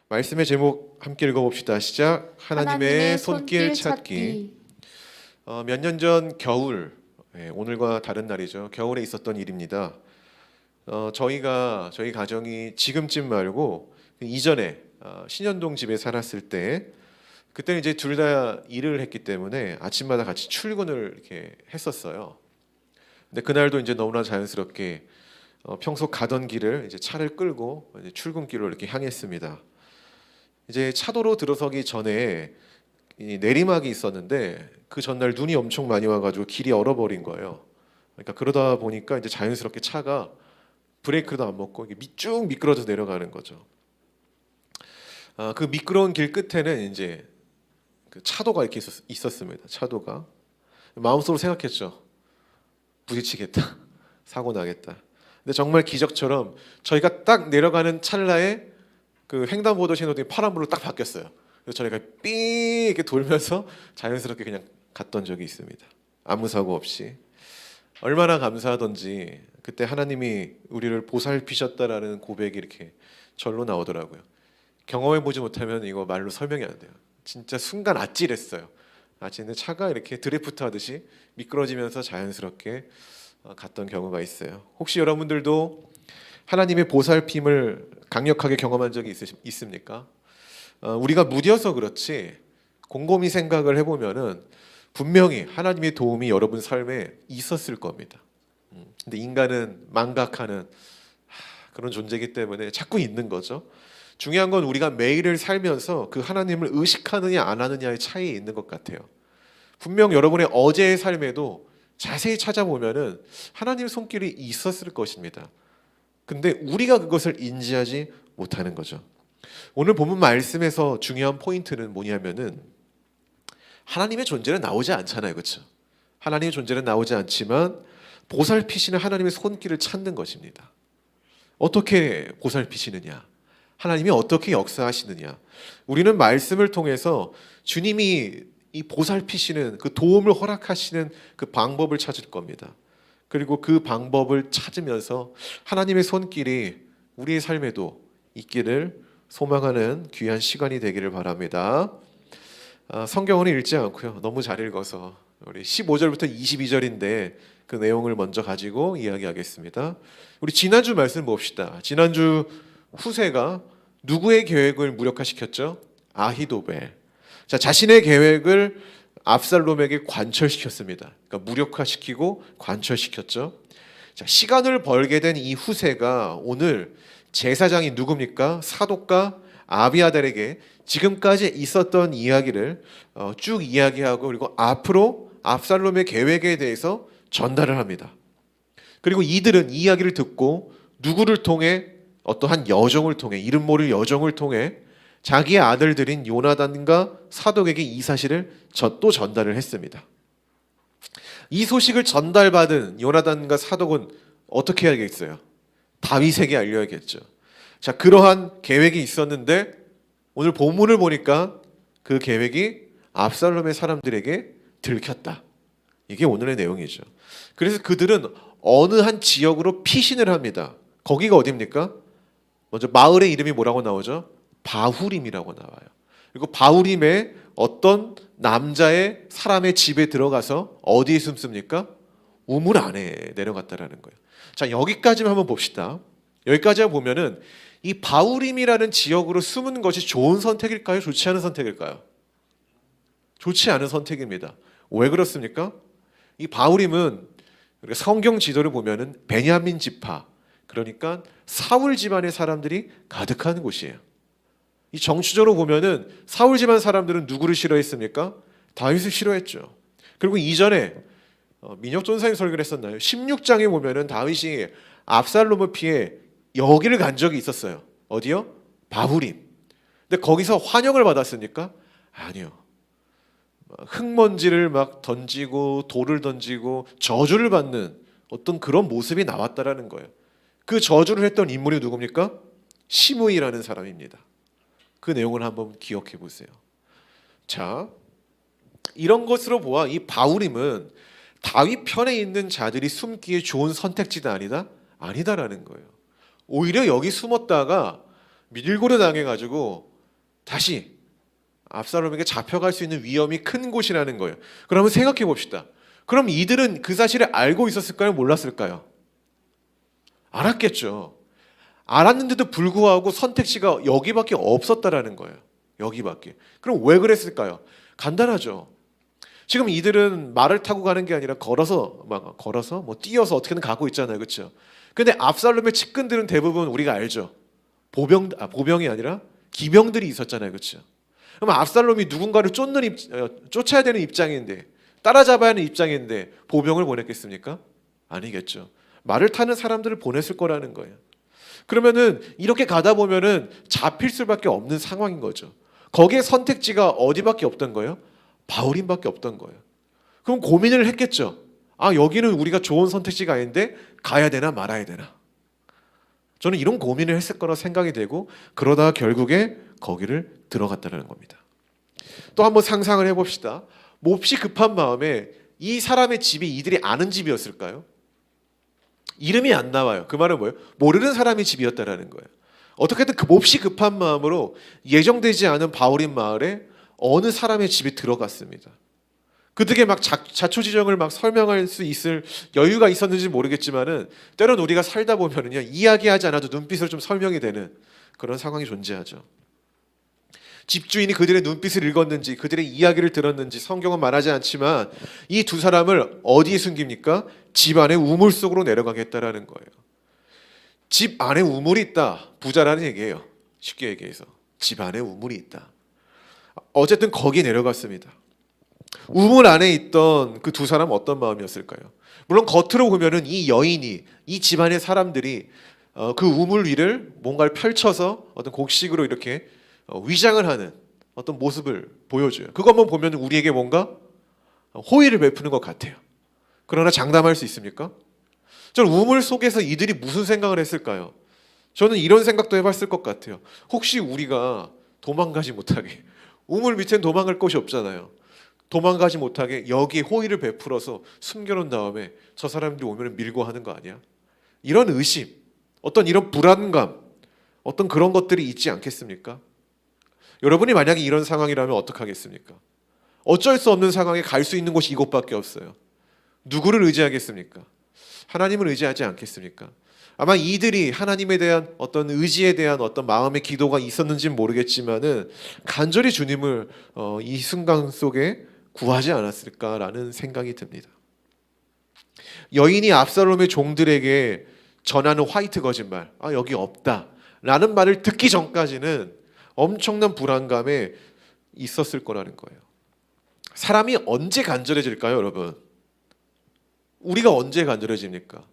말씀의 제목 함께 읽어봅시다. 시작. 하나님의 손길 찾기. 몇 년 전 겨울, 오늘과 다른 날이죠. 겨울에 있었던 일입니다. 저희 가정이 지금쯤 말고 그 이전에 신현동 집에 살았을 때, 그때는 이제 둘 다 일을 했기 때문에 아침마다 같이 출근을 이렇게 했었어요. 근데 그날도 이제 너무나 자연스럽게 평소 가던 길을 이제 차를 끌고 이제 출근길로 이렇게 향했습니다. 이제 차도로 들어서기 전에 이 내리막이 있었는데 그 전날 눈이 엄청 많이 와가지고 길이 얼어버린 거예요. 그러니까 그러다 보니까 이제 자연스럽게 차가 브레이크도 안 먹고 이게 쭉 미끄러져 내려가는 거죠. 그 미끄러운 길 끝에는 이제 그 차도가 이렇게 있었습니다. 차도가 마음속으로 생각했죠. 부딪히겠다, 사고 나겠다. 근데 정말 기적처럼 저희가 딱 내려가는 찰나에 그 횡단보도 신호등이 파란불로 딱 바뀌었어요. 그래서 저희가 삥 이렇게 돌면서 자연스럽게 그냥 갔던 적이 있습니다. 아무 사고 없이. 얼마나 감사하던지 그때 하나님이 우리를 보살피셨다라는 고백이 이렇게 절로 나오더라고요. 경험해보지 못하면 이거 말로 설명이 안 돼요. 진짜 순간 아찔했어요. 아찔한데 차가 이렇게 드리프트 하듯이 미끄러지면서 자연스럽게 갔던 경우가 있어요. 혹시 여러분들도 하나님의 보살핌을 강력하게 경험한 적이 있습니까? 우리가 무뎌서 그렇지 곰곰이 생각을 해보면은 분명히 하나님의 도움이 여러분 삶에 있었을 겁니다. 근데 인간은 망각하는 그런 존재이기 때문에 자꾸 있는 거죠. 중요한 건 우리가 매일을 살면서 그 하나님을 의식하느냐 안 하느냐의 차이에 있는 것 같아요. 분명 여러분의 어제의 삶에도 자세히 찾아보면은 하나님의 손길이 있었을 것입니다. 근데 우리가 그것을 인지하지 못하는 거죠. 오늘 본문 말씀에서 중요한 포인트는 뭐냐면은 하나님의 존재는 나오지 않잖아요. 그렇죠? 하나님의 존재는 나오지 않지만 보살피시는 하나님의 손길을 찾는 것입니다. 어떻게 보살피시느냐? 하나님이 어떻게 역사하시느냐? 우리는 말씀을 통해서 주님이 이 보살피시는 그 도움을 허락하시는 그 방법을 찾을 겁니다. 그리고 그 방법을 찾으면서 하나님의 손길이 우리의 삶에도 있기를 소망하는 귀한 시간이 되기를 바랍니다. 성경은 읽지 않고요. 너무 잘 읽어서 우리 15절부터 22절인데 그 내용을 먼저 가지고 이야기하겠습니다. 우리 지난주 말씀 봅시다. 지난주 후세가 누구의 계획을 무력화시켰죠? 아히도벨. 자, 자신의 계획을 압살롬에게 관철시켰습니다. 그러니까 무력화시키고 관철시켰죠. 자, 시간을 벌게 된 이 후세가 오늘 제사장이 누굽니까? 사독과 아비아달에게 지금까지 있었던 이야기를 쭉 이야기하고 그리고 앞으로 압살롬의 계획에 대해서 전달을 합니다. 그리고 이들은 이 이야기를 듣고 누구를 통해 어떠한 여정을 통해 이름 모를 여정을 통해 자기의 아들들인 요나단과 사독에게 이 사실을 또 전달을 했습니다. 이 소식을 전달받은 요나단과 사독은 어떻게 해야겠어요? 다윗에게 알려야겠죠. 자, 그러한 계획이 있었는데 오늘 본문을 보니까 그 계획이 압살롬의 사람들에게 들켰다. 이게 오늘의 내용이죠. 그래서 그들은 어느 한 지역으로 피신을 합니다. 거기가 어디입니까? 먼저 마을의 이름이 뭐라고 나오죠? 바후림이라고 나와요. 그리고 바후림에 어떤 남자의 사람의 집에 들어가서 어디에 숨습니까? 우물 안에 내려갔다라는 거예요. 자, 여기까지만 한번 봅시다. 여기까지 보면은 이 바후림이라는 지역으로 숨은 것이 좋은 선택일까요? 좋지 않은 선택일까요? 좋지 않은 선택입니다. 왜 그렇습니까? 이 바후림은 성경 지도를 보면은 베냐민 지파, 그러니까 사울 집안의 사람들이 가득한 곳이에요. 이 정치적으로 보면은 사울 집안 사람들은 누구를 싫어했습니까? 다윗을 싫어했죠. 그리고 이전에 민혁 전사님 설교를 했었나요? 16장에 보면은 다윗이 압살롬을 피해 여기를 간 적이 있었어요. 어디요? 바후림. 근데 거기서 환영을 받았습니까? 아니요. 흙먼지를 막 던지고 돌을 던지고 저주를 받는 어떤 그런 모습이 나왔다라는 거예요. 그 저주를 했던 인물이 누굽니까? 시므이라는 사람입니다. 그 내용을 한번 기억해 보세요. 자, 이런 것으로 보아 이 바후림은 다윗 편에 있는 자들이 숨기에 좋은 선택지가 아니다라는 거예요. 오히려 여기 숨었다가 밀고려 당해가지고 다시 압살롬에게 잡혀갈 수 있는 위험이 큰 곳이라는 거예요. 그러면 생각해 봅시다. 그럼 이들은 그 사실을 알고 있었을까요? 몰랐을까요? 알았겠죠. 알았는데도 불구하고 선택지가 여기밖에 없었다라는 거예요. 여기밖에. 그럼 왜 그랬을까요? 간단하죠. 지금 이들은 말을 타고 가는 게 아니라 걸어서 뭐 뛰어서 어떻게든 가고 있잖아요. 그렇죠? 근데 압살롬의 측근들은 대부분 우리가 알죠. 보병이 아니라 기병들이 있었잖아요. 그렇죠? 그럼 압살롬이 누군가를 쫓아야 되는 입장인데, 따라잡아야 하는 입장인데 보병을 보냈겠습니까? 아니겠죠. 말을 타는 사람들을 보냈을 거라는 거예요. 그러면은 이렇게 가다 보면은 잡힐 수밖에 없는 상황인 거죠. 거기에 선택지가 어디밖에 없던 거예요? 바울임밖에 없던 거예요. 그럼 고민을 했겠죠. 아, 여기는 우리가 좋은 선택지가 아닌데 가야 되나 말아야 되나. 저는 이런 고민을 했을 거라 생각이 되고, 그러다가 결국에 거기를 들어갔다는 겁니다. 또 한번 상상을 해봅시다. 몹시 급한 마음에 이 사람의 집이 이들이 아는 집이었을까요? 이름이 안 나와요. 그 말은 뭐예요? 모르는 사람의 집이었다라는 거예요. 어떻게든 그 몹시 급한 마음으로 예정되지 않은 바울임 마을에 어느 사람의 집에 들어갔습니다. 그들에게 막 자초지종을 막 설명할 수 있을 여유가 있었는지 모르겠지만은, 때론 우리가 살다 보면은요, 이야기하지 않아도 눈빛으로 좀 설명이 되는 그런 상황이 존재하죠. 집주인이 그들의 눈빛을 읽었는지, 그들의 이야기를 들었는지 성경은 말하지 않지만 이 두 사람을 어디에 숨깁니까? 집 안에 우물 속으로 내려가겠다라는 거예요. 집 안에 우물이 있다. 부자라는 얘기예요. 쉽게 얘기해서 집 안에 우물이 있다. 어쨌든 거기에 내려갔습니다. 우물 안에 있던 그 두 사람은 어떤 마음이었을까요? 물론 겉으로 보면은 이 여인이, 이 집안의 사람들이 그 우물 위를 뭔가를 펼쳐서 어떤 곡식으로 이렇게 위장을 하는 어떤 모습을 보여줘요. 그것만 보면 우리에게 뭔가 호의를 베푸는 것 같아요. 그러나 장담할 수 있습니까? 저는 우물 속에서 이들이 무슨 생각을 했을까요? 저는 이런 생각도 해봤을 것 같아요. 혹시 우리가 도망가지 못하게, 우물 밑엔 도망갈 곳이 없잖아요. 도망가지 못하게 여기에 호의를 베풀어서 숨겨놓은 다음에 저 사람들이 오면 밀고 하는 거 아니야? 이런 의심, 어떤 이런 불안감, 어떤 그런 것들이 있지 않겠습니까? 여러분이 만약에 이런 상황이라면 어떡하겠습니까? 어쩔 수 없는 상황에 갈 수 있는 곳이 이곳밖에 없어요. 누구를 의지하겠습니까? 하나님을 의지하지 않겠습니까? 아마 이들이 하나님에 대한 어떤 의지에 대한 어떤 마음의 기도가 있었는지는 모르겠지만은 간절히 주님을 이 순간 속에 구하지 않았을까라는 생각이 듭니다. 여인이 압살롬의 종들에게 전하는 화이트 거짓말, 아, 여기 없다 라는 말을 듣기 전까지는 엄청난 불안감에 있었을 거라는 거예요. 사람이 언제 간절해질까요, 여러분? 우리가 언제 간절해집니까?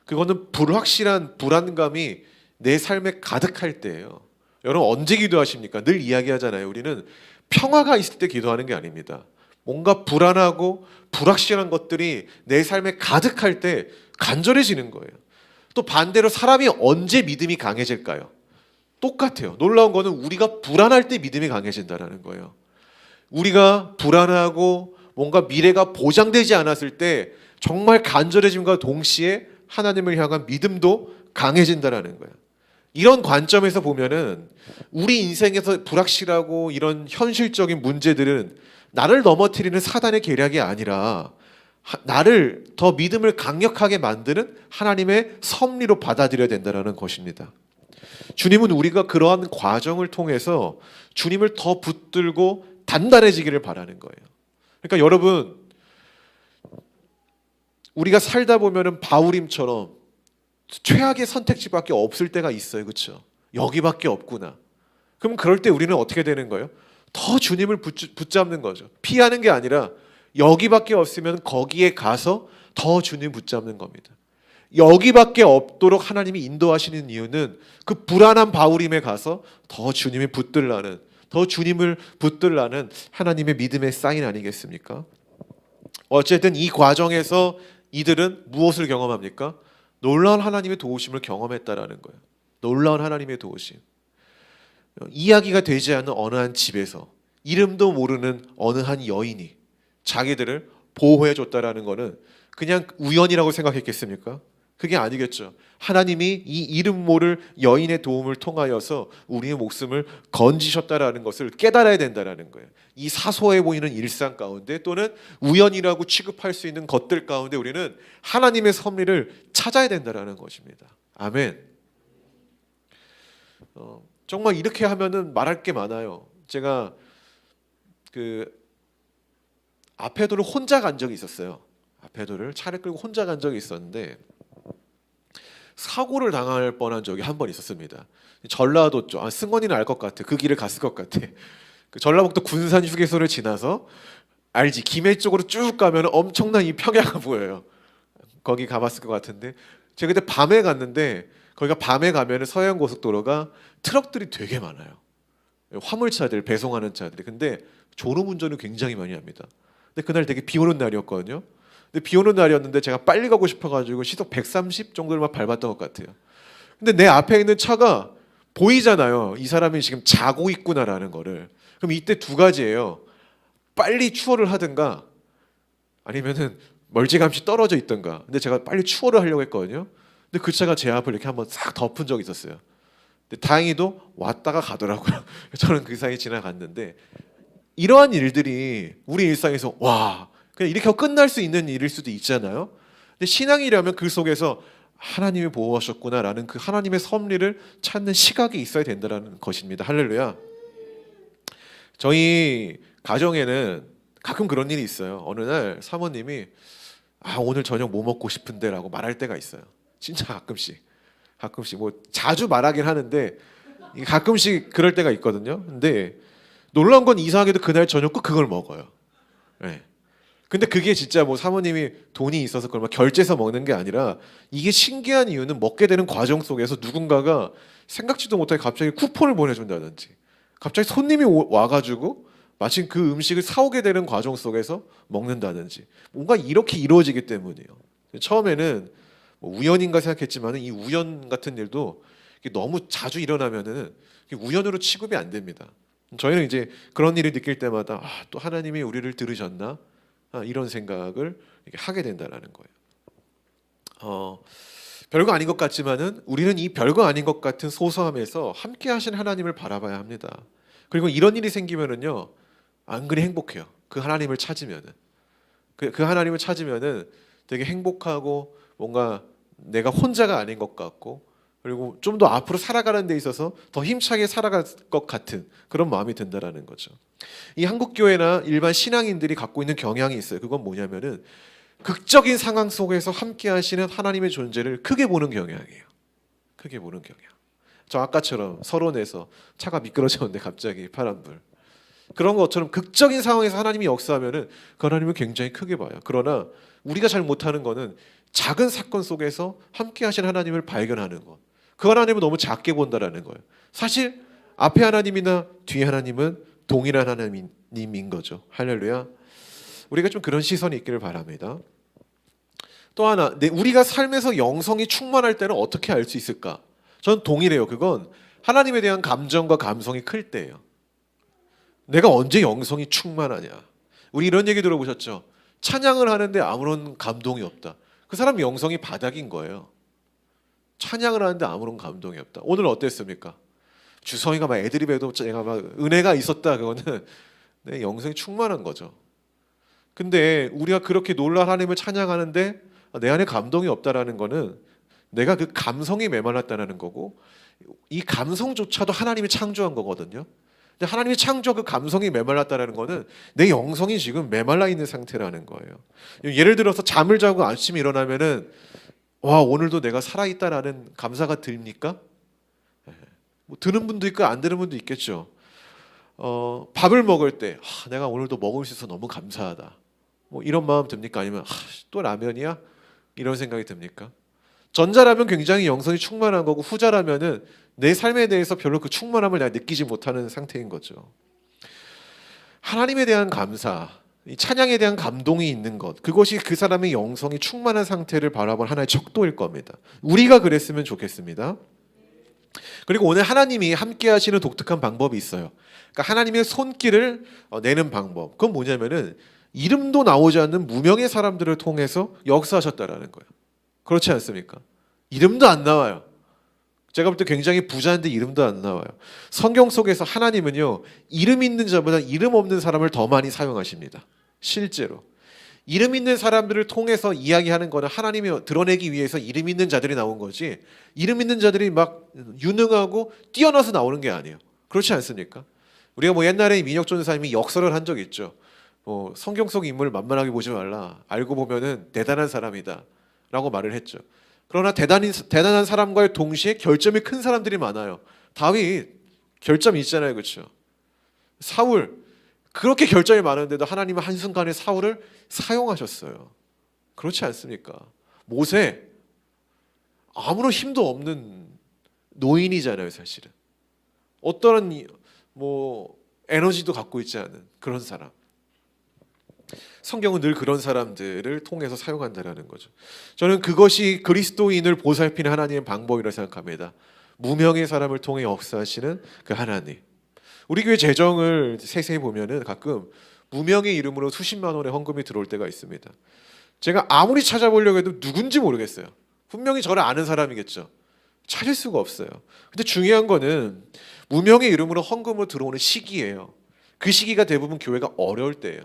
그거는 불확실한 불안감이 내 삶에 가득할 때예요. 여러분 언제 기도하십니까? 늘 이야기하잖아요. 우리는 평화가 있을 때 기도하는 게 아닙니다. 뭔가 불안하고 불확실한 것들이 내 삶에 가득할 때 간절해지는 거예요. 또 반대로 사람이 언제 믿음이 강해질까요? 똑같아요. 놀라운 거는 우리가 불안할 때 믿음이 강해진다는 거예요. 우리가 불안하고 뭔가 미래가 보장되지 않았을 때 정말 간절해짐과 동시에 하나님을 향한 믿음도 강해진다는 거예요. 이런 관점에서 보면은 우리 인생에서 불확실하고 이런 현실적인 문제들은 나를 넘어뜨리는 사단의 계략이 아니라 나를 더 믿음을 강력하게 만드는 하나님의 섭리로 받아들여야 된다는 것입니다. 주님은 우리가 그러한 과정을 통해서 주님을 더 붙들고 단단해지기를 바라는 거예요. 그러니까 여러분, 우리가 살다 보면은 바울임처럼 최악의 선택지밖에 없을 때가 있어요. 그렇죠? 여기밖에 없구나. 그럼 그럴 때 우리는 어떻게 되는 거예요? 더 주님을 붙잡는 거죠. 피하는 게 아니라 여기밖에 없으면 거기에 가서 더 주님 붙잡는 겁니다. 여기밖에 없도록 하나님이 인도하시는 이유는 그 불안한 바울임에 가서 더 주님을 붙들라는, 더 주님을 붙들라는 하나님의 믿음의 사인 아니겠습니까? 어쨌든 이 과정에서 이들은 무엇을 경험합니까? 놀라운 하나님의 도우심을 경험했다라는 거예요. 놀라운 하나님의 도우심. 이야기가 되지 않는 어느 한 집에서 이름도 모르는 어느 한 여인이 자기들을 보호해 줬다라는 거는 그냥 우연이라고 생각했겠습니까? 그게 아니겠죠. 하나님이 이 이름 모를 여인의 도움을 통하여서 우리의 목숨을 건지셨다라는 것을 깨달아야 된다라는 거예요. 이 사소해 보이는 일상 가운데 또는 우연이라고 취급할 수 있는 것들 가운데 우리는 하나님의 섭리를 찾아야 된다라는 것입니다. 아멘. 정말 이렇게 하면은 말할 게 많아요. 제가 그 아페도를 혼자 간 적이 있었어요. 아페도를 차를 끌고 혼자 간 적이 있었는데 사고를 당할 뻔한 적이 한 번 있었습니다. 전라도 쪽, 승원이는 알 것 같아. 그 길을 갔을 것 같아. 그 전라북도 군산 휴게소를 지나서 알지? 김해 쪽으로 쭉 가면 엄청난 이 평야가 보여요. 거기 가봤을 것 같은데 제가 그때 밤에 갔는데 거기가 밤에 가면 서해안 고속도로가 트럭들이 되게 많아요. 화물차들 배송하는 차들이. 근데 졸음 운전을 굉장히 많이 합니다. 근데 그날 되게 비 오는 날이었거든요. 근데 비 오는 날이었는데 제가 빨리 가고 싶어가지고 시속 130 정도를만 밟았던 것 같아요. 근데 내 앞에 있는 차가 보이잖아요. 이 사람이 지금 자고 있구나라는 거를. 그럼 이때 두 가지예요. 빨리 추월을 하든가 아니면은 멀찌감치 떨어져 있든가. 근데 제가 빨리 추월을 하려고 했거든요. 근데 그 차가 제 앞을 이렇게 한번 싹 덮은 적이 있었어요. 근데 다행히도 왔다가 가더라고요. 저는 그 사이에 지나갔는데 이러한 일들이 우리 일상에서 와 그냥 이렇게 하고 끝날 수 있는 일일 수도 있잖아요. 근데 신앙이라면 그 속에서 하나님이 보호하셨구나라는 그 하나님의 섭리를 찾는 시각이 있어야 된다는 것입니다. 할렐루야. 저희 가정에는 가끔 그런 일이 있어요. 어느 날 사모님이 오늘 저녁 뭐 먹고 싶은데라고 말할 때가 있어요. 진짜 가끔씩 뭐 자주 말하긴 하는데 가끔씩 그럴 때가 있거든요. 근데 놀라운 건 이상하게도 그날 저녁 꼭 그걸 먹어요. 네. 근데 그게 진짜 뭐 사모님이 돈이 있어서 그걸 막 결제해서 먹는 게 아니라 이게 신기한 이유는 먹게 되는 과정 속에서 누군가가 생각지도 못하게 갑자기 쿠폰을 보내준다든지 갑자기 손님이 와가지고 마침 그 음식을 사오게 되는 과정 속에서 먹는다든지 뭔가 이렇게 이루어지기 때문이에요. 처음에는 뭐 우연인가 생각했지만 이 우연 같은 일도 너무 자주 일어나면은 우연으로 취급이 안 됩니다. 저희는 이제 그런 일을 느낄 때마다 또 하나님이 우리를 들으셨나 이런 생각을 하게 된다라는 거예요. 별거 아닌 것 같지만은 우리는 이 별거 아닌 것 같은 소소함에서 함께 하신 하나님을 바라봐야 합니다. 그리고 이런 일이 생기면은요 안 그리 행복해요. 그 하나님을 찾으면은 그 하나님을 찾으면은 되게 행복하고 뭔가 내가 혼자가 아닌 것 같고 그리고 좀 더 앞으로 살아가는 데 있어서 더 힘차게 살아갈 것 같은 그런 마음이 든다라는 거죠. 이 한국 교회나 일반 신앙인들이 갖고 있는 경향이 있어요. 그건 뭐냐면은 극적인 상황 속에서 함께 하시는 하나님의 존재를 크게 보는 경향이에요. 크게 보는 경향. 저 아까처럼 서론에서 차가 미끄러졌는데 갑자기 파란불. 그런 것처럼 극적인 상황에서 하나님이 역사하면은 그 하나님을 굉장히 크게 봐요. 그러나 우리가 잘 못하는 거는 작은 사건 속에서 함께 하신 하나님을 발견하는 것. 그 하나님을 너무 작게 본다라는 거예요. 사실 앞에 하나님이나 뒤에 하나님은 동일한 하나님인 거죠. 할렐루야. 우리가 좀 그런 시선이 있기를 바랍니다. 또 하나, 우리가 삶에서 영성이 충만할 때는 어떻게 알 수 있을까? 저는 동일해요. 그건 하나님에 대한 감정과 감성이 클 때예요. 내가 언제 영성이 충만하냐? 우리 이런 얘기 들어보셨죠? 찬양을 하는데 아무런 감동이 없다. 그 사람 영성이 바닥인 거예요. 찬양을 하는데 아무런 감동이 없다. 오늘 어땠습니까? 주성이가 막 애드립에도 내가 막 은혜가 있었다. 그거는 내 영성이 충만한 거죠. 근데 우리가 그렇게 놀라운 하나님을 찬양하는데 내 안에 감동이 없다라는 거는 내가 그 감성이 메말랐다는 거고 이 감성조차도 하나님이 창조한 거거든요. 근데 하나님이 창조한 그 감성이 메말랐다는 거는 내 영성이 지금 메말라 있는 상태라는 거예요. 예를 들어서 잠을 자고 아침에 일어나면은 와 오늘도 내가 살아있다라는 감사가 듭니까? 뭐 드는 분도 있고 안 드는 분도 있겠죠. 밥을 먹을 때 내가 오늘도 먹을 수 있어서 너무 감사하다. 뭐 이런 마음 듭니까? 아니면 또 라면이야? 이런 생각이 듭니까? 전자라면 굉장히 영성이 충만한 거고 후자라면은 내 삶에 대해서 별로 그 충만함을 내가 느끼지 못하는 상태인 거죠. 하나님에 대한 감사, 이 찬양에 대한 감동이 있는 것, 그것이 그 사람의 영성이 충만한 상태를 바라본 하나의 척도일 겁니다. 우리가 그랬으면 좋겠습니다. 그리고 오늘 하나님이 함께 하시는 독특한 방법이 있어요. 그러니까 하나님의 손길을 내는 방법. 그건 뭐냐면은 이름도 나오지 않는 무명의 사람들을 통해서 역사하셨다라는 거예요. 그렇지 않습니까? 이름도 안 나와요. 제가 볼 때 굉장히 부자인데 이름도 안 나와요. 성경 속에서 하나님은요, 이름 있는 자보다 이름 없는 사람을 더 많이 사용하십니다. 실제로. 이름 있는 사람들을 통해서 이야기하는 거는 하나님이 드러내기 위해서 이름 있는 자들이 나온 거지, 이름 있는 자들이 막 유능하고 뛰어나서 나오는 게 아니에요. 그렇지 않습니까? 우리가 뭐 옛날에 민혁 전사님이 역설을 한 적이 있죠. 성경 속 인물을 만만하게 보지 말라. 알고 보면은 대단한 사람이다. 라고 말을 했죠. 그러나 대단한 사람과의 동시에 결점이 큰 사람들이 많아요. 다윗 결점이 있잖아요. 그렇죠? 사울 그렇게 결점이 많은데도 하나님은 한순간에 사울을 사용하셨어요. 그렇지 않습니까? 모세 아무런 힘도 없는 노인이잖아요. 사실은 어떠한 에너지도 갖고 있지 않은 그런 사람. 성경은 늘 그런 사람들을 통해서 사용한다라는 거죠. 저는 그것이 그리스도인을 보살피는 하나님의 방법이라고 생각합니다. 무명의 사람을 통해 역사하시는 그 하나님. 우리 교회 재정을 세세히 보면은 가끔 무명의 이름으로 수십만 원의 헌금이 들어올 때가 있습니다. 제가 아무리 찾아보려고 해도 누군지 모르겠어요. 분명히 저를 아는 사람이겠죠. 찾을 수가 없어요. 근데 중요한 거는 무명의 이름으로 헌금으로 들어오는 시기예요. 그 시기가 대부분 교회가 어려울 때예요.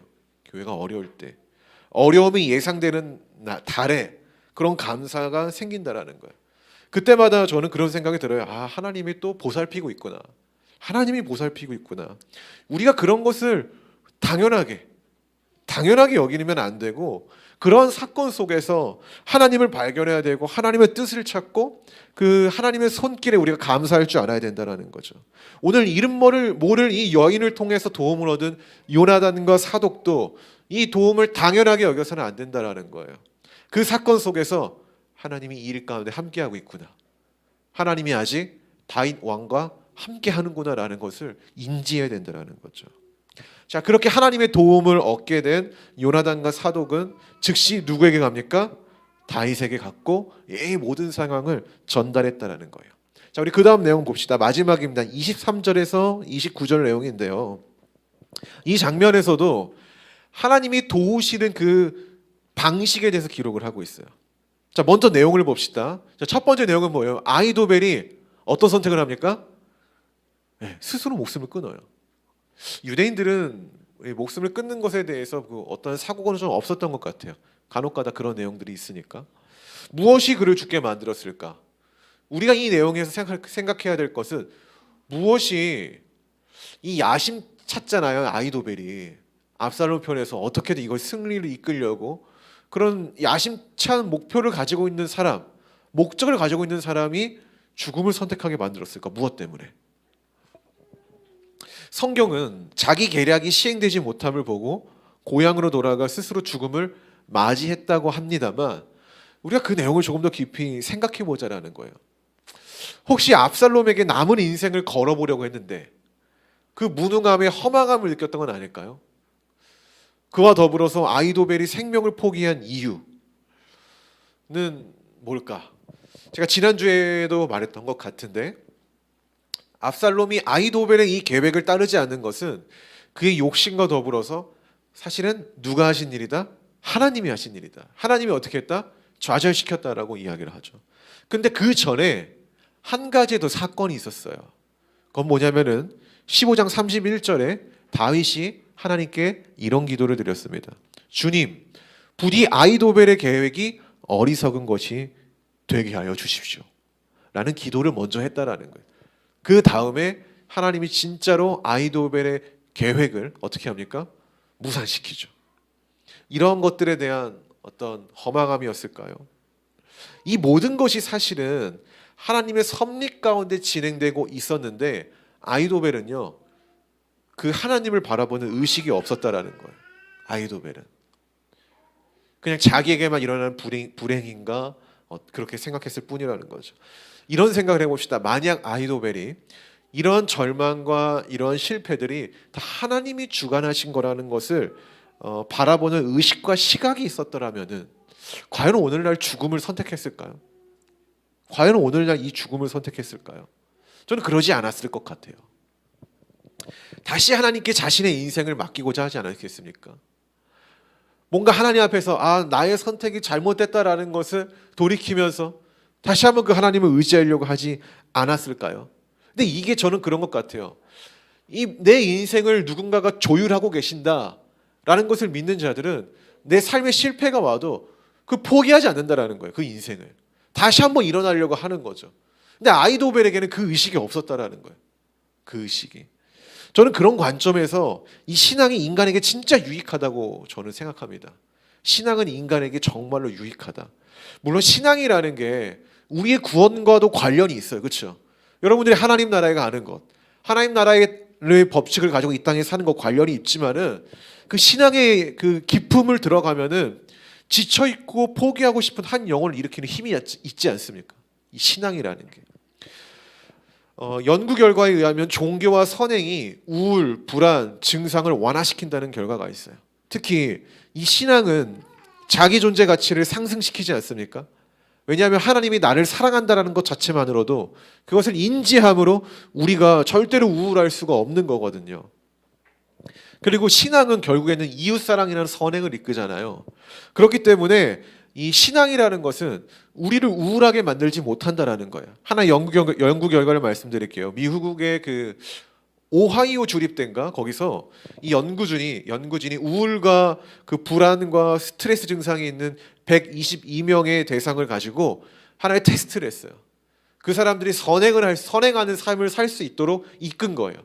교회가 어려울 때, 어려움이 예상되는 달에 그런 감사가 생긴다라는 거예요. 그때마다 저는 그런 생각이 들어요. 하나님이 또 보살피고 있구나. 하나님이 보살피고 있구나. 우리가 그런 것을 당연하게 여기면 안 되고, 그런 사건 속에서 하나님을 발견해야 되고 하나님의 뜻을 찾고 그 하나님의 손길에 우리가 감사할 줄 알아야 된다는 거죠. 오늘 이름 모를 이 여인을 통해서 도움을 얻은 요나단과 사독도 이 도움을 당연하게 여겨서는 안 된다는 거예요. 그 사건 속에서 하나님이 이 일 가운데 함께하고 있구나. 하나님이 아직 다윗 왕과 함께하는구나라는 것을 인지해야 된다는 거죠. 자, 그렇게 하나님의 도움을 얻게 된 요나단과 사독은 즉시 누구에게 갑니까? 다윗에게 갔고 이 모든 상황을 전달했다라는 거예요. 자, 우리 그 다음 내용 봅시다. 마지막입니다. 23절에서 29절 내용인데요. 이 장면에서도 하나님이 도우시는 그 방식에 대해서 기록을 하고 있어요. 자, 먼저 내용을 봅시다. 자, 첫 번째 내용은 뭐예요? 아히도벨이 어떤 선택을 합니까? 스스로 목숨을 끊어요. 유대인들은 목숨을 끊는 것에 대해서 어떤 사고가 좀 없었던 것 같아요. 간혹가다 그런 내용들이 있으니까. 무엇이 그를 죽게 만들었을까? 우리가 이 내용에서 생각해야 될 것은 무엇이 이 야심 찼잖아요. 아히도벨이 압살롬 편에서 어떻게든 이걸 승리를 이끌려고 그런 야심찬 목표를 가지고 있는 사람, 목적을 가지고 있는 사람이 죽음을 선택하게 만들었을까? 무엇 때문에? 성경은 자기 계략이 시행되지 못함을 보고 고향으로 돌아가 스스로 죽음을 맞이했다고 합니다만, 우리가 그 내용을 조금 더 깊이 생각해 보자라는 거예요. 혹시 압살롬에게 남은 인생을 걸어보려고 했는데 그 무능함에 허망함을 느꼈던 건 아닐까요? 그와 더불어서 아히도벨이 생명을 포기한 이유는 뭘까? 제가 지난주에도 말했던 것 같은데, 압살롬이 아히도벨의 이 계획을 따르지 않는 것은 그의 욕심과 더불어서 사실은 누가 하신 일이다? 하나님이 하신 일이다. 하나님이 어떻게 했다? 좌절시켰다라고 이야기를 하죠. 근데 그 전에 한 가지 더 사건이 있었어요. 그건 뭐냐면은 15장 31절에 다윗이 하나님께 이런 기도를 드렸습니다. 주님, 부디 아히도벨의 계획이 어리석은 것이 되게 하여 주십시오. 라는 기도를 먼저 했다라는 거예요. 그 다음에 하나님이 진짜로 아히도벨의 계획을 어떻게 합니까? 무산시키죠. 이런 것들에 대한 어떤 허망함이었을까요? 이 모든 것이 사실은 하나님의 섭리 가운데 진행되고 있었는데 아히도벨은요, 그 하나님을 바라보는 의식이 없었다라는 거예요. 아히도벨은 그냥 자기에게만 일어나는 불행인가 그렇게 생각했을 뿐이라는 거죠. 이런 생각을 해봅시다. 만약 아히도벨이 이런 절망과 이런 실패들이 다 하나님이 주관하신 거라는 것을 바라보는 의식과 시각이 있었더라면은 과연 오늘날 죽음을 선택했을까요? 과연 오늘날 이 죽음을 선택했을까요? 저는 그러지 않았을 것 같아요. 다시 하나님께 자신의 인생을 맡기고자 하지 않았겠습니까? 뭔가 하나님 앞에서 나의 선택이 잘못됐다라는 것을 돌이키면서 다시 한번 그 하나님을 의지하려고 하지 않았을까요? 근데 이게 저는 그런 것 같아요. 이 내 인생을 누군가가 조율하고 계신다라는 것을 믿는 자들은 내 삶에 실패가 와도 그 포기하지 않는다라는 거예요. 그 인생을 다시 한번 일어나려고 하는 거죠. 근데 아이도벨에게는 그 의식이 없었다라는 거예요. 그 의식이. 저는 그런 관점에서 이 신앙이 인간에게 진짜 유익하다고 저는 생각합니다. 신앙은 인간에게 정말로 유익하다. 물론 신앙이라는 게 우리의 구원과도 관련이 있어요. 그렇죠? 여러분들이 하나님 나라에 가는 것, 하나님 나라의 법칙을 가지고 이 땅에 사는 것 관련이 있지만은 그 신앙의 그 깊음을 들어가면은 지쳐 있고 포기하고 싶은 한 영혼을 일으키는 힘이 있지 않습니까? 이 신앙이라는 게. 연구 결과에 의하면 종교와 선행이 우울, 불안, 증상을 완화시킨다는 결과가 있어요. 특히 이 신앙은 자기 존재 가치를 상승시키지 않습니까? 왜냐하면 하나님이 나를 사랑한다는 것 자체만으로도 그것을 인지함으로 우리가 절대로 우울할 수가 없는 거거든요. 그리고 신앙은 결국에는 이웃사랑이라는 선행을 이끌잖아요. 그렇기 때문에 이 신앙이라는 것은 우리를 우울하게 만들지 못한다라는 거예요. 하나 연구 결과를 말씀드릴게요. 미국의 그 오하이오 주립대인가 거기서 이 연구진이 우울과 그 불안과 스트레스 증상이 있는 122명의 대상을 가지고 하나의 테스트를 했어요. 그 사람들이 선행하는 삶을 살 수 있도록 이끈 거예요.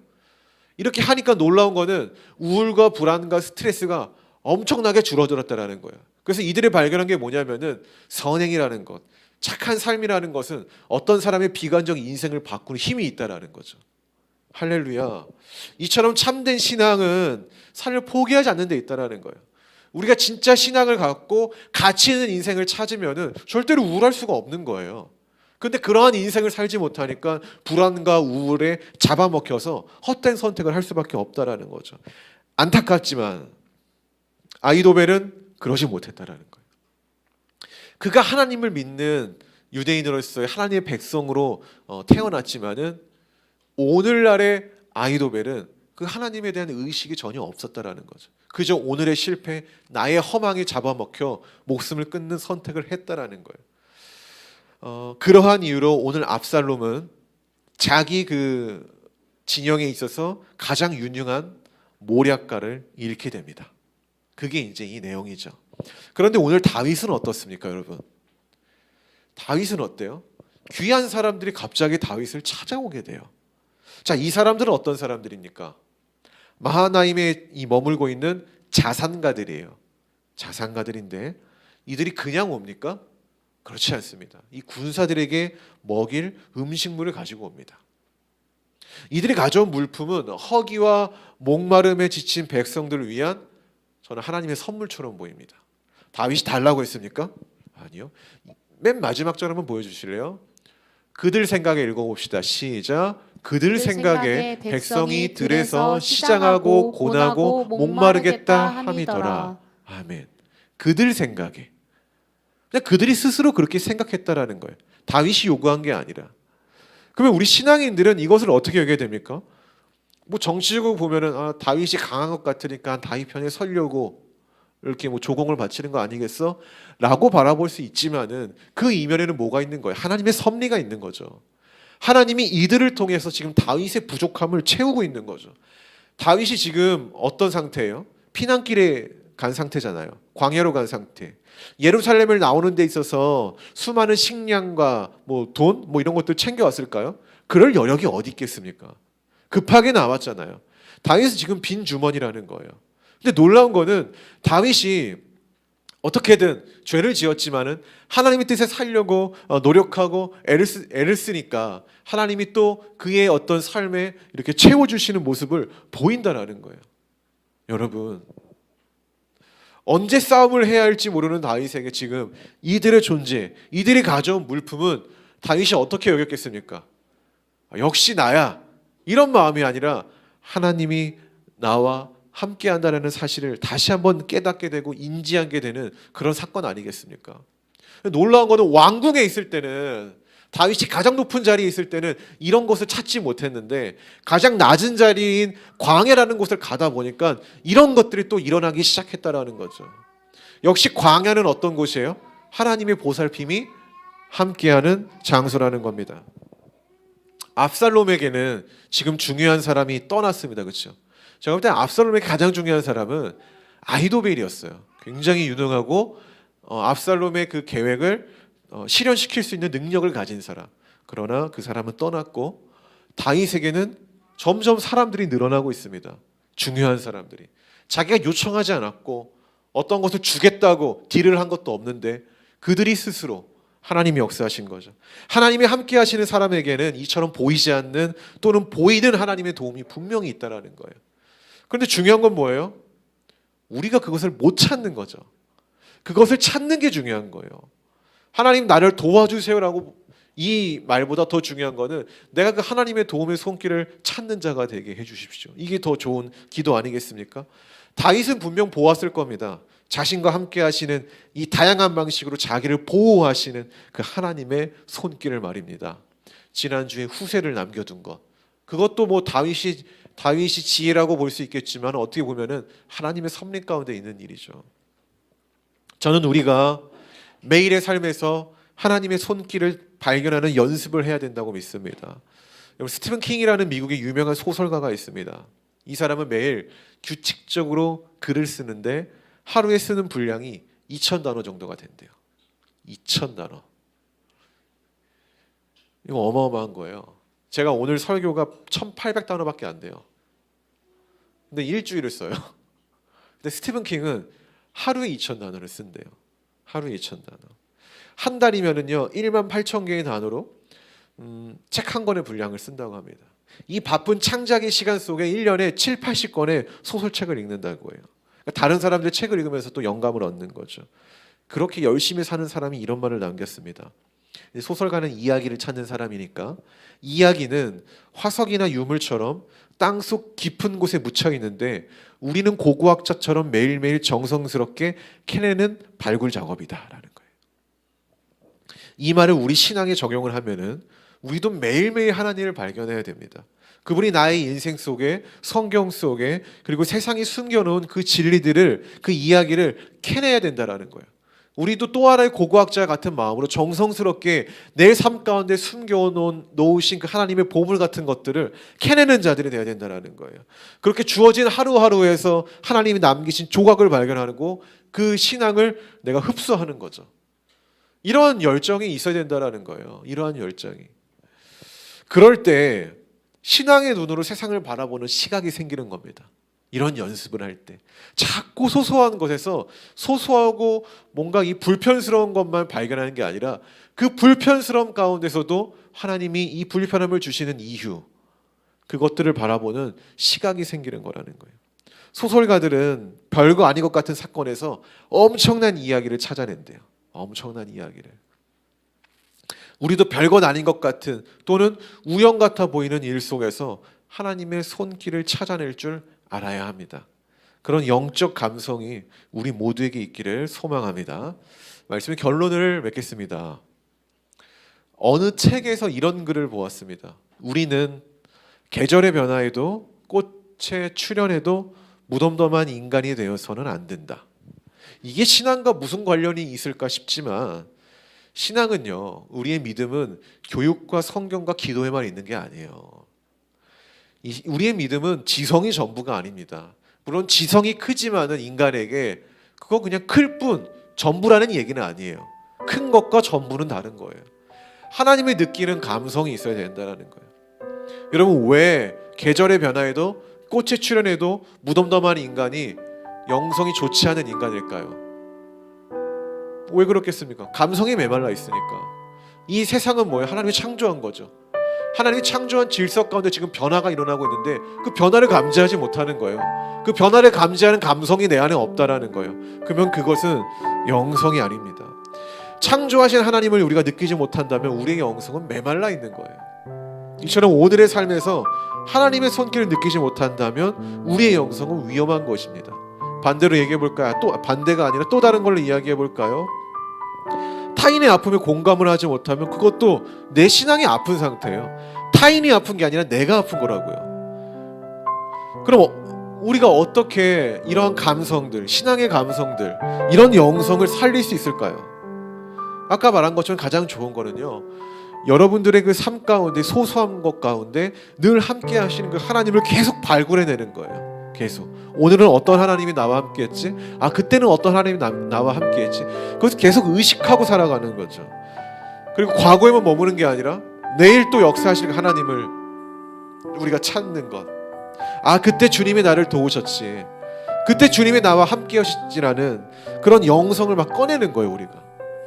이렇게 하니까 놀라운 거는 우울과 불안과 스트레스가 엄청나게 줄어들었다라는 거예요. 그래서 이들이 발견한 게 뭐냐면은 선행이라는 것, 착한 삶이라는 것은 어떤 사람의 비관적 인생을 바꾸는 힘이 있다라는 거죠. 할렐루야. 이처럼 참된 신앙은 삶을 포기하지 않는 데 있다라는 거예요. 우리가 진짜 신앙을 갖고 가치 있는 인생을 찾으면은 절대로 우울할 수가 없는 거예요. 근데 그러한 인생을 살지 못하니까 불안과 우울에 잡아먹혀서 헛된 선택을 할 수밖에 없다라는 거죠. 안타깝지만 아이도벨은 그러지 못했다라는 거예요. 그가 하나님을 믿는 유대인으로서의 하나님의 백성으로 태어났지만은 오늘날의 아이도벨은 그 하나님에 대한 의식이 전혀 없었다라는 거죠. 그저 오늘의 실패, 나의 허망에 잡아먹혀 목숨을 끊는 선택을 했다라는 거예요. 그러한 이유로 오늘 압살롬은 자기 그 진영에 있어서 가장 유능한 모략가를 잃게 됩니다. 그게 이제 이 내용이죠. 그런데 오늘 다윗은 어떻습니까, 여러분? 다윗은 어때요? 귀한 사람들이 갑자기 다윗을 찾아오게 돼요. 자, 이 사람들은 어떤 사람들입니까? 마하나임에 머물고 있는 자산가들이에요. 자산가들인데 이들이 그냥 옵니까? 그렇지 않습니다. 이 군사들에게 먹일 음식물을 가지고 옵니다. 이들이 가져온 물품은 허기와 목마름에 지친 백성들을 위한 저는 하나님의 선물처럼 보입니다. 다윗이 달라고 했습니까? 아니요. 맨 마지막 절 한번 보여주실래요? 그들 생각에 읽어봅시다. 시작. 그들 생각에 백성이 들에서 시장하고 고나고 목마르겠다 함이더라. 아멘. 그들 생각에. 그냥 그들이 스스로 그렇게 생각했다라는 거예요. 다윗이 요구한 게 아니라. 그러면 우리 신앙인들은 이것을 어떻게 여겨야 됩니까? 뭐 정치적으로 보면은 다윗이 강한 것 같으니까 다윗 편에 서려고 이렇게 뭐 조공을 바치는 거 아니겠어? 라고 바라볼 수 있지만은 그 이면에는 뭐가 있는 거예요? 하나님의 섭리가 있는 거죠. 하나님이 이들을 통해서 지금 다윗의 부족함을 채우고 있는 거죠. 다윗이 지금 어떤 상태예요? 피난길에 간 상태잖아요. 광야로 간 상태. 예루살렘을 나오는 데 있어서 수많은 식량과 뭐 돈 뭐 이런 것들 챙겨왔을까요? 그럴 여력이 어디 있겠습니까? 급하게 나왔잖아요. 다윗은 지금 빈 주머니라는 거예요. 근데 놀라운 거는 다윗이 어떻게든 죄를 지었지만은 하나님의 뜻에 살려고 노력하고 애를 쓰니까 하나님이 또 그의 어떤 삶에 이렇게 채워주시는 모습을 보인다라는 거예요. 여러분, 언제 싸움을 해야 할지 모르는 다윗에게 지금 이들의 존재, 이들이 가져온 물품은 다윗이 어떻게 여겼겠습니까? 역시 나야. 이런 마음이 아니라 하나님이 나와 함께 한다는 사실을 다시 한번 깨닫게 되고 인지하게 되는 그런 사건 아니겠습니까? 놀라운 거는 왕궁에 있을 때는 다윗이 가장 높은 자리에 있을 때는 이런 것을 찾지 못했는데 가장 낮은 자리인 광야라는 곳을 가다 보니까 이런 것들이 또 일어나기 시작했다라는 거죠. 역시 광야는 어떤 곳이에요? 하나님의 보살핌이 함께하는 장소라는 겁니다. 압살롬에게는 지금 중요한 사람이 떠났습니다. 그렇죠? 제가 볼 때 압살롬에게 가장 중요한 사람은 아히도벨이었어요. 굉장히 유능하고 압살롬의 그 계획을 실현시킬 수 있는 능력을 가진 사람. 그러나 그 사람은 떠났고 다윗에게는 점점 사람들이 늘어나고 있습니다. 중요한 사람들이. 자기가 요청하지 않았고 어떤 것을 주겠다고 딜을 한 것도 없는데 그들이 스스로 하나님이 역사하신 거죠. 하나님이 함께 하시는 사람에게는 이처럼 보이지 않는 또는 보이는 하나님의 도움이 분명히 있다는 거예요. 그런데 중요한 건 뭐예요? 우리가 그것을 못 찾는 거죠. 그것을 찾는 게 중요한 거예요. 하나님 나를 도와주세요라고 이 말보다 더 중요한 거는 내가 그 하나님의 도움의 손길을 찾는 자가 되게 해주십시오. 이게 더 좋은 기도 아니겠습니까? 다윗은 분명 보았을 겁니다. 자신과 함께 하시는 이 다양한 방식으로 자기를 보호하시는 그 하나님의 손길을 말입니다. 지난주에 후세를 남겨둔 것. 그것도 뭐 다윗이 지혜라고 볼 수 있겠지만 어떻게 보면은 하나님의 섭리 가운데 있는 일이죠. 저는 우리가 매일의 삶에서 하나님의 손길을 발견하는 연습을 해야 된다고 믿습니다. 스티븐 킹이라는 미국의 유명한 소설가가 있습니다. 이 사람은 매일 규칙적으로 글을 쓰는데 하루에 쓰는 분량이 2,000단어 정도가 된대요. 2,000단어. 이거 어마어마한 거예요. 제가 오늘 설교가 1,800단어밖에 안 돼요. 근데 일주일을 써요. 근데 스티븐 킹은 하루에 2,000단어를 쓴대요. 하루에 2,000단어. 한 달이면은요 18,000개의 단어로 책 한 권의 분량을 쓴다고 합니다. 이 바쁜 창작의 시간 속에 1년에 7, 80권의 소설책을 읽는다고 해요. 그러니까 다른 사람들의 책을 읽으면서 또 영감을 얻는 거죠. 그렇게 열심히 사는 사람이 이런 말을 남겼습니다. 소설가는 이야기를 찾는 사람이니까 이야기는 화석이나 유물처럼 땅속 깊은 곳에 묻혀 있는데 우리는 고고학자처럼 매일매일 정성스럽게 캐내는 발굴 작업이다라는 거예요. 이 말을 우리 신앙에 적용을 하면은 우리도 매일매일 하나님을 발견해야 됩니다. 그분이 나의 인생 속에 성경 속에 그리고 세상이 숨겨놓은 그 진리들을 그 이야기를 캐내야 된다라는 거예요. 우리도 또 하나의 고고학자 같은 마음으로 정성스럽게 내 삶 가운데 숨겨놓으신 그 하나님의 보물 같은 것들을 캐내는 자들이 되어야 된다는 거예요. 그렇게 주어진 하루하루에서 하나님이 남기신 조각을 발견하고 그 신앙을 내가 흡수하는 거죠. 이러한 열정이 있어야 된다는 거예요. 이러한 열정이. 그럴 때 신앙의 눈으로 세상을 바라보는 시각이 생기는 겁니다. 이런 연습을 할 때 자꾸 소소한 것에서 소소하고 뭔가 이 불편스러운 것만 발견하는 게 아니라 그 불편스러움 가운데서도 하나님이 이 불편함을 주시는 이유 그것들을 바라보는 시각이 생기는 거라는 거예요. 소설가들은 별거 아닌 것 같은 사건에서 엄청난 이야기를 찾아낸대요. 엄청난 이야기를. 우리도 별것 아닌 것 같은 또는 우연 같아 보이는 일 속에서 하나님의 손길을 찾아낼 줄 알아야 합니다. 그런 영적 감성이 우리 모두에게 있기를 소망합니다. 말씀의 결론을 맺겠습니다. 어느 책에서 이런 글을 보았습니다. 우리는 계절의 변화에도 꽃의 출현에도 무덤덤한 인간이 되어서는 안 된다. 이게 신앙과 무슨 관련이 있을까 싶지만 신앙은요, 우리의 믿음은 교육과 성경과 기도에만 있는 게 아니에요. 우리의 믿음은 지성이 전부가 아닙니다. 물론 지성이 크지만은 인간에게 그거 그냥 클 뿐 전부라는 얘기는 아니에요. 큰 것과 전부는 다른 거예요. 하나님이 느끼는 감성이 있어야 된다는 거예요. 여러분 왜 계절의 변화에도 꽃의 출현에도 무덤덤한 인간이 영성이 좋지 않은 인간일까요? 왜 그렇겠습니까? 감성이 메말라 있으니까. 이 세상은 뭐예요? 하나님이 창조한 거죠. 하나님이 창조한 질서 가운데 지금 변화가 일어나고 있는데 그 변화를 감지하지 못하는 거예요. 그 변화를 감지하는 감성이 내 안에 없다라는 거예요. 그러면 그것은 영성이 아닙니다. 창조하신 하나님을 우리가 느끼지 못한다면 우리의 영성은 메말라 있는 거예요. 이처럼 오늘의 삶에서 하나님의 손길을 느끼지 못한다면 우리의 영성은 위험한 것입니다. 반대로 얘기해 볼까요? 또 반대가 아니라 또 다른 걸로 이야기해 볼까요? 타인의 아픔에 공감을 하지 못하면 그것도 내 신앙이 아픈 상태예요. 타인이 아픈 게 아니라 내가 아픈 거라고요. 그럼 우리가 어떻게 이러한 감성들, 신앙의 감성들, 이런 영성을 살릴 수 있을까요? 아까 말한 것처럼 가장 좋은 거는요, 여러분들의 그 삶 가운데 소소한 것 가운데 늘 함께 하시는 그 하나님을 계속 발굴해내는 거예요. 계속 오늘은 어떤 하나님이 나와 함께했지? 아, 그때는 어떤 하나님이 나와 함께했지? 그것을 계속 의식하고 살아가는 거죠. 그리고 과거에만 머무는 게 아니라 내일 또 역사하실 하나님을 우리가 찾는 것. 아, 그때 주님이 나를 도우셨지, 그때 주님이 나와 함께 하시지라는 그런 영성을 막 꺼내는 거예요. 우리가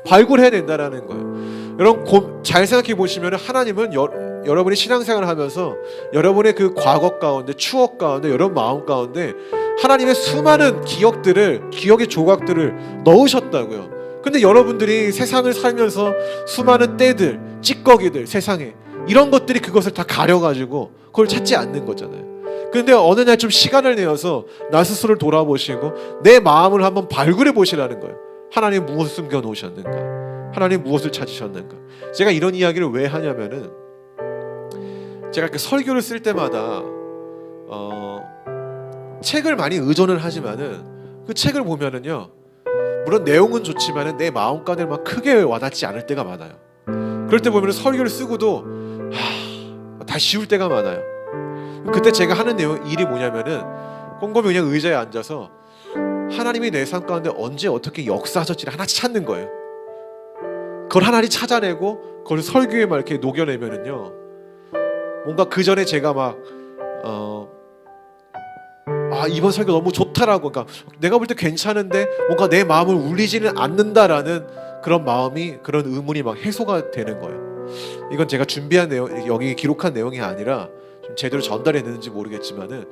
발굴해야 된다라는 거예요. 여러분 잘 생각해 보시면 하나님은 여러분이 신앙생활을 하면서 여러분의 그 과거 가운데, 추억 가운데, 여러분 마음 가운데 하나님의 수많은 기억의 조각들을 넣으셨다고요. 근데 여러분들이 세상을 살면서 수많은 때들, 찌꺼기들, 세상에 이런 것들이 그것을 다 가려가지고 그걸 찾지 않는 거잖아요. 근데 어느 날 좀 시간을 내어서 나 스스로를 돌아보시고 내 마음을 한번 발굴해 보시라는 거예요. 하나님 무엇을 숨겨 놓으셨는가? 하나님 무엇을 찾으셨는가? 제가 이런 이야기를 왜 하냐면은, 제가 이렇게 설교를 쓸 때마다 책을 많이 의존을 하지만은 그 책을 보면은요, 물론 내용은 좋지만은 내 마음 가운데 막 크게 와닿지 않을 때가 많아요. 그럴 때 보면은 설교를 쓰고도 다 쉬울 때가 많아요. 그때 제가 하는 일이 뭐냐면은 꼼꼼히 그냥 의자에 앉아서 하나님이 내 삶 가운데 언제 어떻게 역사하셨지를 하나씩 찾는 거예요. 그걸 하나씩 찾아내고 그걸 설교에 막 이렇게 녹여내면은요, 뭔가 그 전에 제가 막 이번 설교 너무 좋다라고, 그러니까 내가 볼 때 괜찮은데 뭔가 내 마음을 울리지는 않는다라는 그런 마음이, 그런 의문이 막 해소가 되는 거예요. 이건 제가 준비한 내용, 여기 기록한 내용이 아니라 좀 제대로 전달했는지 모르겠지만은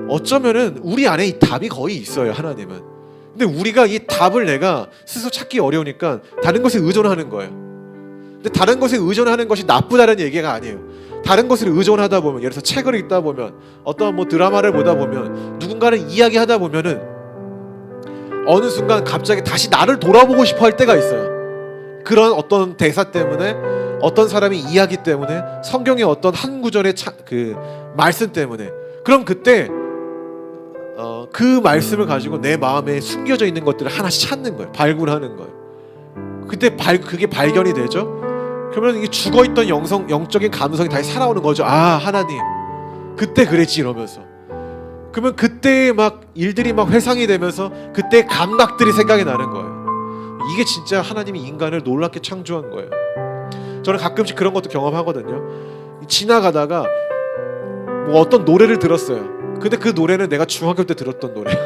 어쩌면은 우리 안에 이 답이 거의 있어요, 하나님은. 근데 우리가 이 답을 내가 스스로 찾기 어려우니까 다른 것에 의존하는 거예요. 근데 다른 것에 의존하는 것이 나쁘다는 얘기가 아니에요. 다른 것을 의존하다 보면, 예를 들어서 책을 읽다 보면, 어떤 드라마를 보다 보면, 누군가를 이야기하다 보면은 어느 순간 갑자기 다시 나를 돌아보고 싶어 할 때가 있어요. 그런 어떤 대사 때문에, 어떤 사람의 이야기 때문에, 성경의 어떤 한 구절의 그 말씀 때문에. 그럼 그때 그 말씀을 가지고 내 마음에 숨겨져 있는 것들을 하나씩 찾는 거예요. 발굴하는 거예요. 그때 그게 발견이 되죠. 그러면 이게 죽어있던 영적인 감성이 다시 살아오는 거죠. 아, 하나님 그때 그랬지 이러면서. 그러면 그때의 막 일들이 막 회상이 되면서 그때의 감각들이 생각이 나는 거예요. 이게 진짜 하나님이 인간을 놀랍게 창조한 거예요. 저는 가끔씩 그런 것도 경험하거든요. 지나가다가 뭐 어떤 노래를 들었어요. 근데 그 노래는 내가 중학교 때 들었던 노래야.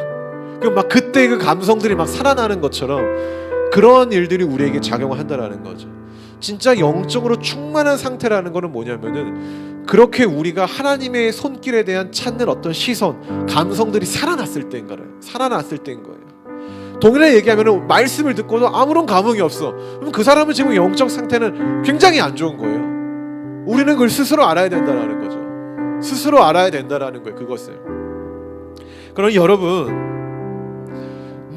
그럼 막 그때 그 감성들이 막 살아나는 것처럼 그런 일들이 우리에게 작용을 한다라는 거죠. 진짜 영적으로 충만한 상태라는 거는 뭐냐면은, 그렇게 우리가 하나님의 손길에 대한 찾는 어떤 시선, 감성들이 살아났을 때인 거예요. 살아났을 때인 거예요. 동일하게 얘기하면은 말씀을 듣고도 아무런 감흥이 없어. 그럼 그 사람은 지금 영적 상태는 굉장히 안 좋은 거예요. 우리는 그걸 스스로 알아야 된다라는 거죠. 스스로 알아야 된다라는 거예요. 그것을. 그럼 여러분,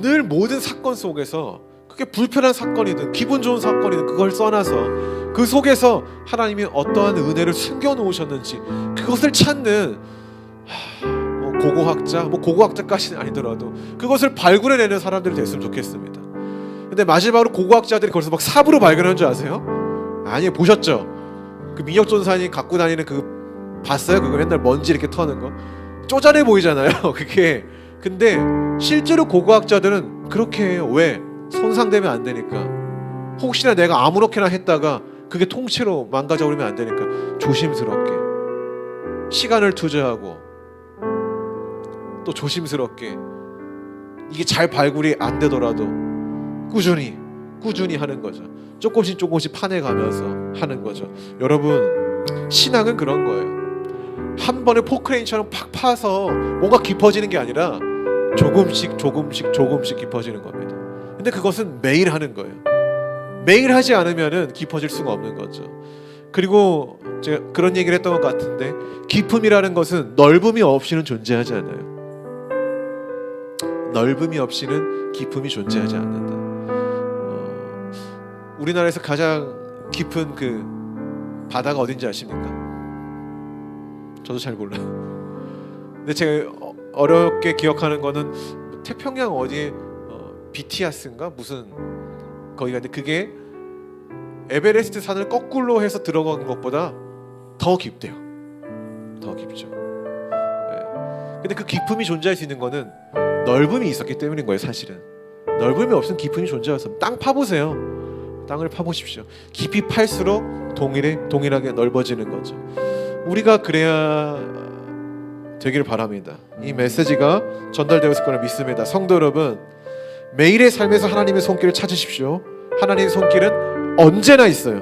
늘 모든 사건 속에서, 그게 불편한 사건이든 기분 좋은 사건이든 그걸 써놔서 그 속에서 하나님이 어떠한 은혜를 숨겨놓으셨는지 그것을 찾는 고고학자, 고고학자까지는 아니더라도 그것을 발굴해내는 사람들이 됐으면 좋겠습니다. 근데 마지막으로 고고학자들이 거기서 막 삽으로 발견한 줄 아세요? 아니에요. 보셨죠? 그 민혁전사님 갖고 다니는 그 봤어요? 그거 맨날 먼지 이렇게 터는 거 쪼잔해 보이잖아요. 그게. 근데 실제로 고고학자들은 그렇게 해요. 왜? 손상되면 안 되니까. 혹시나 내가 아무렇게나 했다가 그게 통째로 망가져버리면 안 되니까 조심스럽게 시간을 투자하고 또 조심스럽게, 이게 잘 발굴이 안 되더라도 꾸준히 하는 거죠. 조금씩 파내가면서 하는 거죠. 여러분, 신앙은 그런 거예요. 한 번에 포크레인처럼 팍 파서 뭔가 깊어지는 게 아니라 조금씩 깊어지는 겁니다. 근데 그것은 매일 하는 거예요. 매일 하지 않으면은 깊어질 수가 없는 거죠. 그리고 제가 그런 얘기를 했던 것 같은데, 깊음이라는 것은 넓음이 없이는 존재하지 않아요. 넓음이 없이는 깊음이 존재하지 않는다. 우리나라에서 가장 깊은 그 바다가 어딘지 아십니까? 저도 잘 몰라요. 근데 제가 어렵게 기억하는 거는 태평양 어디에 비티아스인가 무슨 거기가, 근데 그게 에베레스트 산을 거꾸로 해서 들어간 것보다 더 깊대요. 더 깊죠. 근데 그 깊음이 존재할 수 있는 거는 넓음이 있었기 때문인 거예요. 사실은 넓음이 없으면 깊음이 존재해서 땅 파보세요. 땅을 파보십시오. 깊이 팔수록 동일하게 넓어지는 거죠. 우리가 그래야 되기를 바랍니다. 이 메시지가 전달되었을 거라 믿습니다. 성도 여러분, 매일의 삶에서 하나님의 손길을 찾으십시오. 하나님의 손길은 언제나 있어요.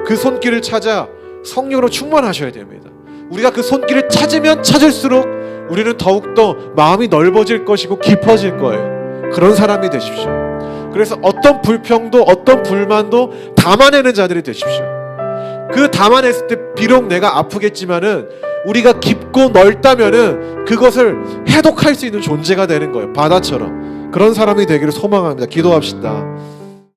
그 손길을 찾아 성령으로 충만하셔야 됩니다. 우리가 그 손길을 찾으면 찾을수록 우리는 더욱더 마음이 넓어질 것이고 깊어질 거예요. 그런 사람이 되십시오. 그래서 어떤 불평도 어떤 불만도 담아내는 자들이 되십시오. 그 담아냈을 때 비록 내가 아프겠지만은 우리가 깊고 넓다면은 그것을 해독할 수 있는 존재가 되는 거예요. 바다처럼. 그런 사람이 되기를 소망합니다. 기도합시다.